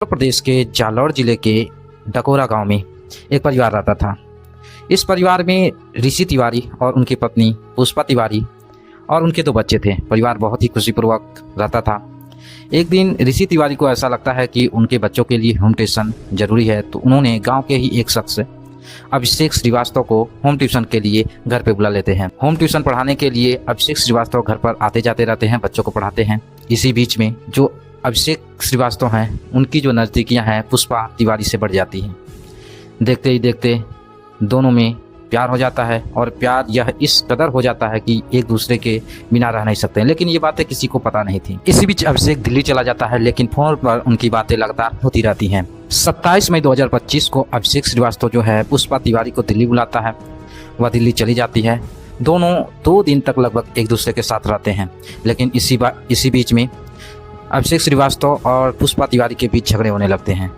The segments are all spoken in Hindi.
उत्तर प्रदेश के जालौर जिले के डकोरा गांव में एक परिवार रहता था। इस परिवार में ऋषि तिवारी और उनकी पत्नी पुष्पा तिवारी और उनके 2 बच्चे थे। परिवार बहुत ही खुशीपूर्वक रहता था। एक दिन ऋषि तिवारी को ऐसा लगता है कि उनके बच्चों के लिए होम ट्यूशन जरूरी है, तो उन्होंने गांव के ही एक शख्स अभिषेक श्रीवास्तव को होम ट्यूशन के लिए घर पे बुला लेते हैं। होम ट्यूशन पढ़ाने के लिए अभिषेक श्रीवास्तव घर पर आते जाते रहते हैं, बच्चों को पढ़ाते हैं। इसी बीच में जो अभिषेक श्रीवास्तव हैं, उनकी जो नज़दीकियां हैं पुष्पा तिवारी से बढ़ जाती हैं। देखते ही देखते दोनों में प्यार हो जाता है और प्यार यह इस कदर हो जाता है कि एक दूसरे के बिना रह नहीं सकते हैं। लेकिन ये बातें किसी को पता नहीं थी। इसी बीच अभिषेक दिल्ली चला जाता है, लेकिन फोन पर उनकी बातें लगातार होती रहती हैं। 27 मई 2025 को अभिषेक श्रीवास्तव जो है पुष्पा तिवारी को दिल्ली बुलाता है। वह दिल्ली चली जाती है। दोनों 2 दिन तक लगभग एक दूसरे के साथ रहते हैं। लेकिन इसी बीच में अभिषेक श्रीवास्तव और पुष्पा तिवारी के बीच झगड़े होने लगते हैं।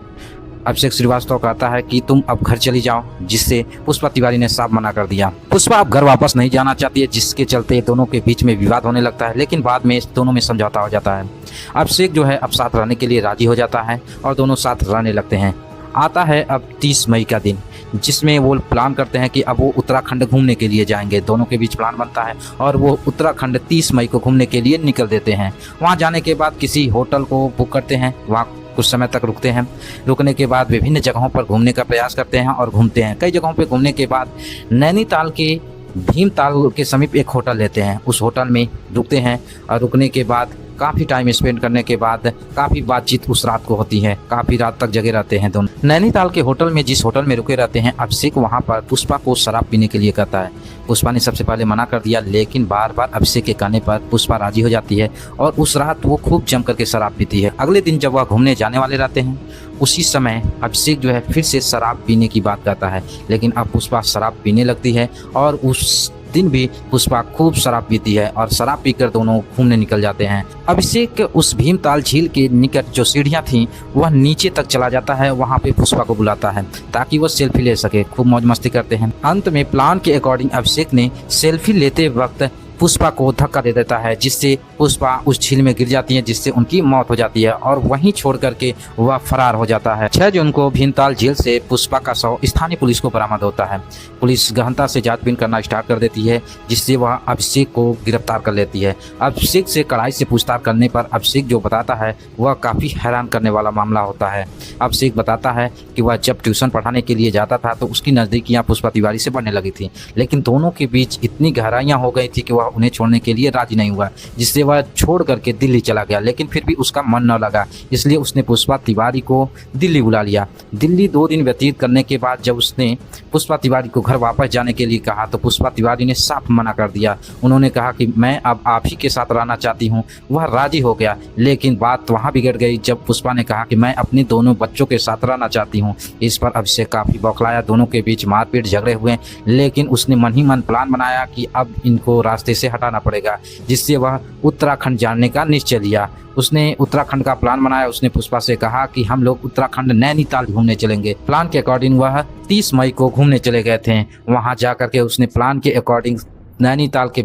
अभिषेक श्रीवास्तव कहता है कि तुम अब घर चली जाओ, जिससे पुष्पा तिवारी ने साफ मना कर दिया। पुष्पा अब घर वापस नहीं जाना चाहती है, जिसके चलते दोनों के बीच में विवाद होने लगता है। लेकिन बाद में दोनों में समझौता हो जाता है। अभिषेक जो है अब साथ रहने के लिए राजी हो जाता है और दोनों साथ रहने लगते हैं। आता है अब 30 मई का दिन, जिसमें वो प्लान करते हैं कि अब वो उत्तराखंड घूमने के लिए जाएंगे। दोनों के बीच प्लान बनता है और वो उत्तराखंड 30 मई को घूमने के लिए निकल देते हैं। वहाँ जाने के बाद किसी होटल को बुक करते हैं, वहाँ कुछ समय तक रुकते हैं। रुकने के बाद विभिन्न जगहों पर घूमने का प्रयास करते हैं और घूमते हैं। कई जगहों पर घूमने के बाद नैनीताल के भीमताल के समीप एक होटल लेते हैं। उस होटल में रुकते हैं और रुकने के बाद काफ़ी टाइम स्पेंड करने के बाद काफ़ी बातचीत उस रात को होती है। काफ़ी रात तक जगे रहते हैं दोनों। नैनीताल के होटल में जिस होटल में रुके रहते हैं, अभिषेक वहां पर पुष्पा को शराब पीने के लिए कहता है। पुष्पा ने सबसे पहले मना कर दिया, लेकिन बार बार अभिषेक के कहने पर पुष्पा राजी हो जाती है और उस रात वो खूब जम करके शराब पीती है। अगले दिन जब वह घूमने जाने वाले रहते हैं, उसी समय अभिषेक जो है फिर से शराब पीने की बात करता है। लेकिन अब पुष्पा शराब पीने लगती है और उस दिन भी पुष्पा खूब शराब पीती है और शराब पीकर दोनों घूमने निकल जाते हैं। अभिषेक उस भीमताल झील के निकट जो सीढ़ियां थीं, वह नीचे तक चला जाता है। वहां पे पुष्पा को बुलाता है ताकि वह सेल्फी ले सके। खूब मौज मस्ती करते हैं। अंत में प्लान के अकॉर्डिंग अभिषेक ने सेल्फी लेते वक्त पुष्पा को धक्का दे देता है, जिससे पुष्पा उस झील में गिर जाती है, जिससे उनकी मौत हो जाती है और वहीं छोड़ करके वह फरार हो जाता है। 6 जून को भीमताल झील से पुष्पा का शव स्थानीय पुलिस को बरामद होता है। पुलिस गहनता से जांचबीन करना स्टार्ट कर देती है, जिससे वह अभिषेक को गिरफ्तार कर लेती है। अभिषेक से कड़ाई से पूछताछ करने पर अभिषेक जो बताता है वह काफ़ी हैरान करने वाला मामला होता है। अभिषेक बताता है कि वह जब ट्यूशन पढ़ाने के लिए जाता था तो उसकी नज़दीकियाँ पुष्पा तिवारी से बढ़ने लगी थी, लेकिन दोनों के बीच इतनी गहराइयाँ हो गई थी कि वह उन्हें छोड़ने के लिए राजी नहीं हुआ, जिससे वह छोड़ करके दिल्ली चला गया। लेकिन फिर भी उसका मन न लगा, इसलिए उसने पुष्पा तिवारी को दिल्ली बुला लिया। दिल्ली 2 दिन व्यतीत करने के बाद जब उसने पुष्पा तिवारी को घर वापस जाने के लिए कहा तो पुष्पा तिवारी ने साफ मना कर दिया। उन्होंने कहा कि मैं अब आप ही के साथ रहना चाहती हूँ। वह राजी हो गया, लेकिन बात वहाँ बिगड़ गई जब पुष्पा ने कहा कि मैं अपने दोनों बच्चों के साथ रहना चाहती हूँ। इस पर अभिषेक काफ़ी बौखलाया। दोनों के बीच मारपीट झगड़े हुए, लेकिन उसने मन ही मन प्लान बनाया कि अब इनको रास्ते से हटाना पड़ेगा, जिससे वह उत्तराखंड जाने का निश्चय लिया। उसने उत्तराखंड का प्लान बनाया। उसने पुष्पा से कहा कि हम लोग उत्तराखंड नैनीताल घूमने चलेंगे। प्लान के अकॉर्डिंग वह 30 मई को घूमने चले गए थे। वहां जाकर के उसने प्लान के अकॉर्डिंग नैनीताल के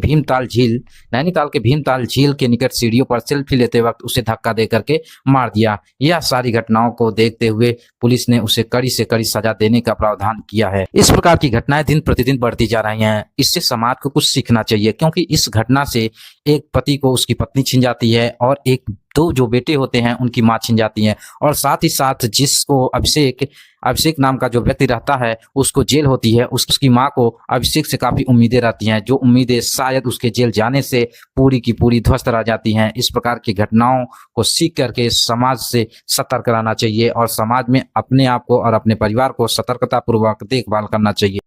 भीमताल झील के निकट सीढ़ियों पर सेल्फी लेते वक्त उसे धक्का दे करके मार दिया। यह सारी घटनाओं को देखते हुए पुलिस ने उसे कड़ी से कड़ी सजा देने का प्रावधान किया है। इस प्रकार की घटनाएं दिन प्रतिदिन बढ़ती जा रही हैं। इससे समाज को कुछ सीखना चाहिए, क्योंकि इस घटना से एक पति को उसकी पत्नी छिन जाती है और 2 जो बेटे होते हैं उनकी मां छिन जाती है, और साथ ही साथ जिसको अभिषेक नाम का जो व्यक्ति रहता है उसको जेल होती है। उसकी मां को अभिषेक से काफी उम्मीदें रहती हैं, जो उम्मीदें शायद उसके जेल जाने से पूरी की पूरी ध्वस्त रह जाती हैं। इस प्रकार की घटनाओं को सीख करके समाज से सतर्क रहना चाहिए और समाज में अपने आप को और अपने परिवार को सतर्कता पूर्वक देखभाल करना चाहिए।